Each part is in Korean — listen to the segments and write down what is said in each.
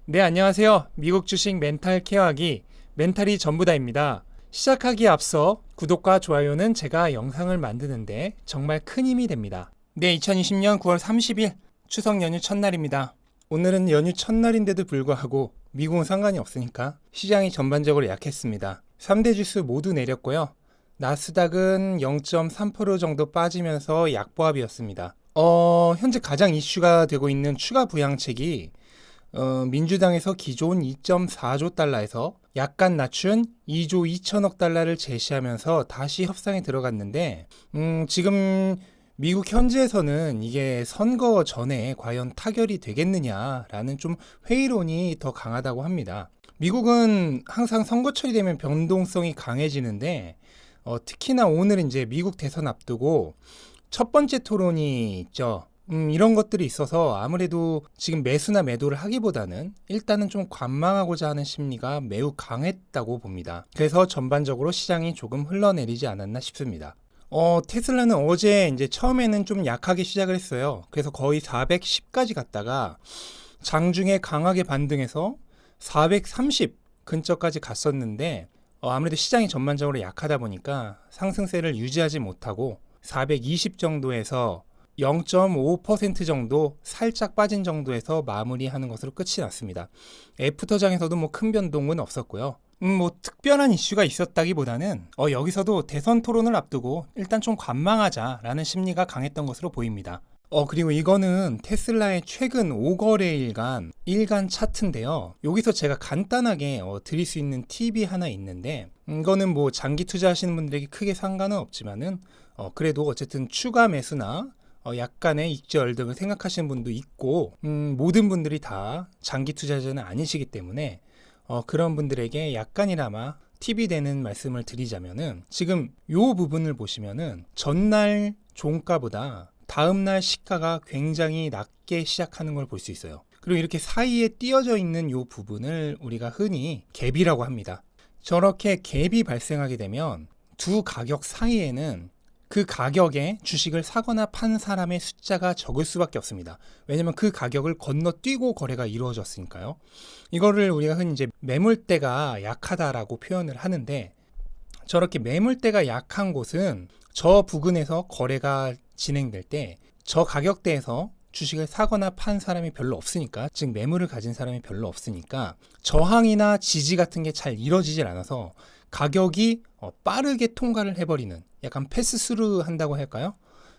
네, 안녕하세요. 미국 주식 멘탈 케어하기 멘탈이 전부다입니다. 시작하기에 앞서 구독과 좋아요는 제가 영상을 만드는데 정말 큰 힘이 됩니다. 네, 2020년 9월 30일 추석 연휴 첫날입니다. 오늘은 연휴 첫날인데도 불구하고 미국은 상관이 없으니까 시장이 전반적으로 약했습니다. 3대 지수 모두 내렸고요. 나스닥은 0.3% 정도 빠지면서 약보합이었습니다. 현재 가장 이슈가 되고 있는 추가 부양책이 민주당에서 기존 2.4조 달러에서 약간 낮춘 2조 2천억 달러를 제시하면서 다시 협상에 들어갔는데, 지금 미국 현지에서는 이게 선거 전에 과연 타결이 되겠느냐라는 좀 회의론이 더 강하다고 합니다. 미국은 항상 선거철이 되면 변동성이 강해지는데, 특히나 오늘 이제 미국 대선 앞두고 첫 번째 토론이 있죠. 이런 것들이 있어서 아무래도 지금 매수나 매도를 하기보다는 일단은 좀 관망하고자 하는 심리가 매우 강했다고 봅니다. 그래서 전반적으로 시장이 조금 흘러내리지 않았나 싶습니다. 테슬라는 어제 이제 처음에는 좀 약하게 시작을 했어요. 그래서 거의 410까지 갔다가 장중에 강하게 반등해서 430 근처까지 갔었는데, 아무래도 시장이 전반적으로 약하다 보니까 상승세를 유지하지 못하고 420 정도에서 0.5% 정도 살짝 빠진 정도에서 마무리하는 것으로 끝이 났습니다. 애프터장에서도 뭐 큰 변동은 없었고요. 뭐 특별한 이슈가 있었다기보다는 여기서도 대선 토론을 앞두고 일단 좀 관망하자라는 심리가 강했던 것으로 보입니다. 그리고 이거는 테슬라의 최근 5거래일간 일간 차트인데요. 여기서 제가 간단하게 드릴 수 있는 팁이 하나 있는데, 이거는 뭐 장기 투자하시는 분들에게 크게 상관은 없지만은 그래도 어쨌든 추가 매수나 약간의 익절 등을 생각하시는 분도 있고, 모든 분들이 다 장기 투자자는 아니시기 때문에 그런 분들에게 약간이나마 팁이 되는 말씀을 드리자면은, 지금 요 부분을 보시면은 전날 종가보다 다음날 시가가 굉장히 낮게 시작하는 걸 볼 수 있어요. 그리고 이렇게 사이에 띄어져 있는 요 부분을 우리가 흔히 갭이라고 합니다. 저렇게 갭이 발생하게 되면 두 가격 사이에는 그 가격에 주식을 사거나 판 사람의 숫자가 적을 수밖에 없습니다. 왜냐면 그 가격을 건너뛰고 거래가 이루어졌으니까요. 이거를 우리가 흔히 이제 매물대가 약하다라고 표현을 하는데, 저렇게 매물대가 약한 곳은 저 부근에서 거래가 진행될 때 저 가격대에서 주식을 사거나 판 사람이 별로 없으니까, 즉 매물을 가진 사람이 별로 없으니까 저항이나 지지 같은 게 잘 이루어지질 않아서 가격이 빠르게 통과를 해버리는, 약간 패스스루 한다고 할까요?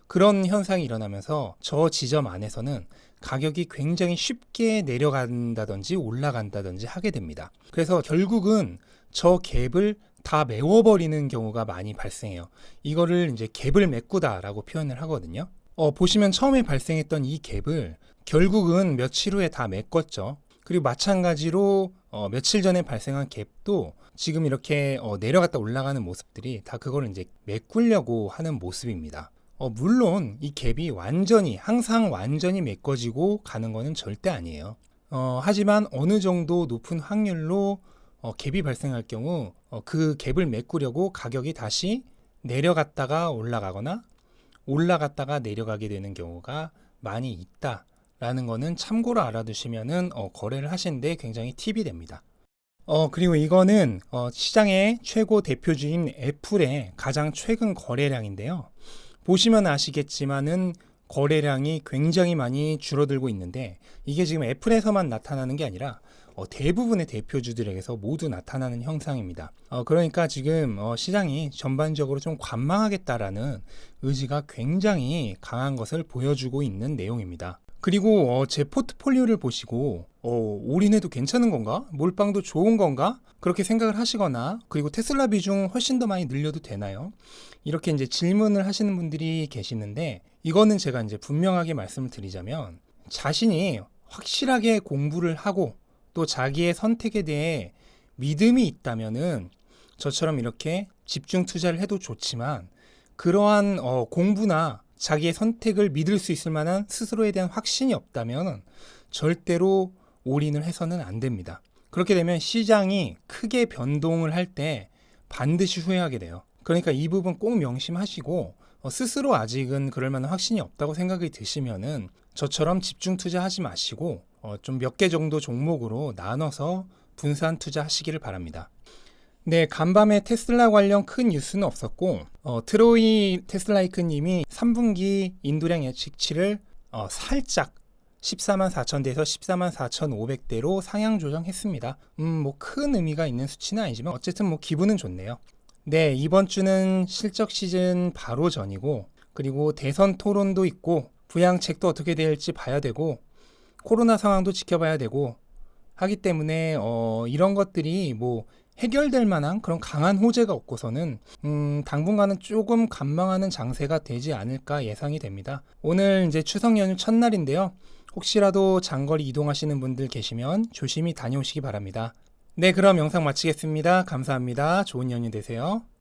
그런 현상이 일어나면서 저 지점 안에서는 가격이 굉장히 쉽게 내려간다든지 올라간다든지 하게 됩니다. 그래서 결국은 저 갭을 다 메워버리는 경우가 많이 발생해요. 이거를 이제 갭을 메꾸다라고 표현을 하거든요. 보시면 처음에 발생했던 이 갭을 결국은 며칠 후에 다 메꿨죠. 그리고 마찬가지로 며칠 전에 발생한 갭도 지금 이렇게 내려갔다 올라가는 모습들이 다 그걸 이제 메꾸려고 하는 모습입니다. 물론 이 갭이 항상 완전히 메꿔지고 가는 거는 절대 아니에요. 하지만 어느 정도 높은 확률로 갭이 발생할 경우 그 갭을 메꾸려고 가격이 다시 내려갔다가 올라가거나 올라갔다가 내려가게 되는 경우가 많이 있다라는 거는 참고로 알아두시면은 거래를 하시는데 굉장히 팁이 됩니다. 그리고 이거는 시장의 최고 대표주인 애플의 가장 최근 거래량인데요. 보시면 아시겠지만은 거래량이 굉장히 많이 줄어들고 있는데, 이게 지금 애플에서만 나타나는 게 아니라 대부분의 대표주들에게서 모두 나타나는 현상입니다. 그러니까 지금 시장이 전반적으로 좀 관망하겠다라는 의지가 굉장히 강한 것을 보여주고 있는 내용입니다. 그리고 제 포트폴리오를 보시고 올인해도 괜찮은 건가? 몰빵도 좋은 건가? 그렇게 생각을 하시거나, 그리고 테슬라 비중 훨씬 더 많이 늘려도 되나요? 이렇게 이제 질문을 하시는 분들이 계시는데, 이거는 제가 이제 분명하게 말씀을 드리자면, 자신이 확실하게 공부를 하고 또 자기의 선택에 대해 믿음이 있다면은 저처럼 이렇게 집중 투자를 해도 좋지만, 그러한 공부나 자기의 선택을 믿을 수 있을 만한 스스로에 대한 확신이 없다면 절대로 올인을 해서는 안 됩니다. 그렇게 되면 시장이 크게 변동을 할 때 반드시 후회하게 돼요. 그러니까 이 부분 꼭 명심하시고, 스스로 아직은 그럴 만한 확신이 없다고 생각이 드시면은 저처럼 집중 투자하지 마시고 좀 몇 개 정도 종목으로 나눠서 분산 투자하시기를 바랍니다. 네, 간밤에 테슬라 관련 큰 뉴스는 없었고 트로이 테슬라이크님이 3분기 인도량 예측치를 살짝 14만 4천대에서 14만 4,500대로 상향 조정했습니다. 뭐 큰 의미가 있는 수치는 아니지만 어쨌든 뭐 기분은 좋네요. 네, 이번 주는 실적 시즌 바로 전이고 그리고 대선 토론도 있고 부양책도 어떻게 될지 봐야 되고 코로나 상황도 지켜봐야 되고 하기 때문에 이런 것들이 뭐 해결될 만한 그런 강한 호재가 없고서는 당분간은 조금 관망하는 장세가 되지 않을까 예상이 됩니다. 오늘 이제 추석 연휴 첫날인데요. 혹시라도 장거리 이동하시는 분들 계시면 조심히 다녀오시기 바랍니다. 네, 그럼 영상 마치겠습니다. 감사합니다. 좋은 연휴 되세요.